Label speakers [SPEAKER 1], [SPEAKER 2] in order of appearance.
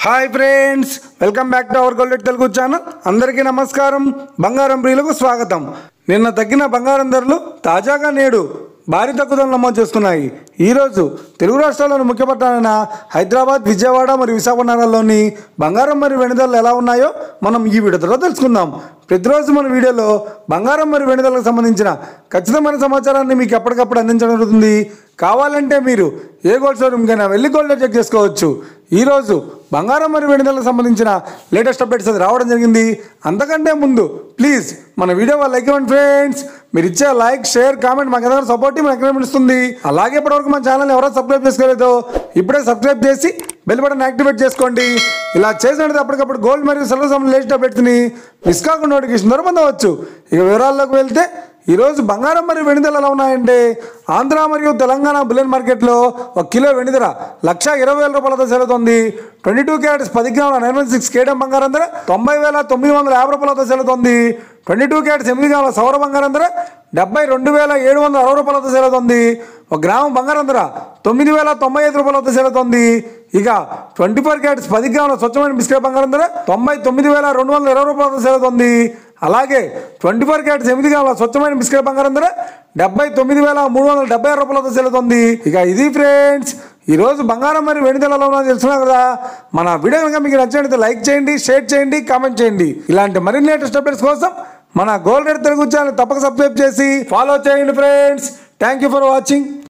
[SPEAKER 1] Hi friends, welcome back to our gold Telugu channel. అందరికీ నమస్కారం. బంగారం ప్రియులకు స్వాగతం. నిన్న తగ్గిన బంగారం ధరలు తాజాగా నేడు భారీ తగ్గుదల నమోదు చేస్తున్నాయి. ఈరోజు తెలుగు రాష్ట్రాల్లోని ముఖ్య పట్టణాలైన హైదరాబాద్, విజయవాడ మరియు విశాఖపట్నంలోని బంగారం మరియు వెండి ధరలు ఎలా ఉన్నాయో మనం ఈ వీడియోలో తెలుసుకుందాం. ప్రతిరోజు మన వీడియోలో బంగారం మరియు వెండి ధరలకు సంబంధించిన ఖచ్చితమైన సమాచారాన్ని మీకు ఎప్పటికప్పుడు అందించడం జరుగుతుంది. కావాలంటే మీరు ఏ గోల్డ్ షోరూమ్కైనా వెళ్ళి గోల్డ్ చెక్ చేసుకోవచ్చు. ఈరోజు బంగారం మరియు వెండి ధరలకు సంబంధించిన లేటెస్ట్ అప్డేట్స్ అది రావడం జరిగింది. అంతకంటే ముందు ప్లీజ్ మన వీడియో లైక్ ఇవ్వండి ఫ్రెండ్స్. మీరు ఇచ్చే లైక్, షేర్, కామెంట్ మాకు ఏదైనా సపోర్ట్ మనకు ఎంకరేజ్మెంట్ ఇస్తుంది. అలాగే ఇప్పటివరకు మన ఛానల్ ఎవరైనా సబ్స్క్రైబ్ చేసుకోలేదో ఇప్పుడే సబ్స్క్రైబ్ చేసి బెల్ బటన్ యాక్టివేట్ చేసుకోండి. ఇలా చేసినట్టు అప్పటికప్పుడు గోల్డ్ మరియు సిల్వర్ సంబంధించిన లేటెస్ట్ అప్డేట్స్ని మిస్ కాకుండా నోటిఫికేషన్ ద్వారా పొందవచ్చు. ఇక వివరాల్లోకి వెళ్తే ఈరోజు బంగారం మరియు వెండి ధరలు ఎలా ఉన్నాయంటే, ఆంధ్ర మరియు తెలంగాణ బులియన్ మార్కెట్లో 1 కిలో వెండి ధర 1,20,000 రూపాయలతో సెలవుతోంది. 22 క్యారెట్స్ 10 గ్రాముల 916 కేడం బంగారం ధర 90,950 రూపాయలతో సెలవుతోంది. 22 క్యారెట్స్ 8 గ్రాముల సౌర బంగారం ధర 72,760 రూపాయలతో సెలవుతోంది. 1 గ్రాము బంగారం ధర 9,095 రూపాయలతో సెలవుతోంది. ఇక 24 క్యారెట్స్ 10 గ్రాముల స్వచ్ఛమైన బిస్కెట్ బంగారం ధర 99,220 రూపాయలతో సెలవుతోంది. అలాగే 24 క్యారెట్స్ 8 గ్రాముల స్వచ్ఛమైన బిస్కెట్ బంగారం ధర 79,376 రూపాయలతో సెలవుతోంది. ఇక ఇది ఫ్రెండ్స్ ఈరోజు బంగారం మరియు వెండి ధరలు ఉన్నాయో తెలుసుకున్నాం కదా. మన వీడియో కనుక మీకు నచ్చినట్లయితే లైక్ చేయండి, షేర్ చేయండి, కామెంట్ చేయండి. ఇలాంటి మరిన్ని లేటెస్ట్ అప్డేట్స్ కోసం మన గోల్డ్ తెలుగు ఛానల్ తప్పక సబ్స్క్రైబ్ చేసి ఫాలో చేయండి friends. Thank you for watching.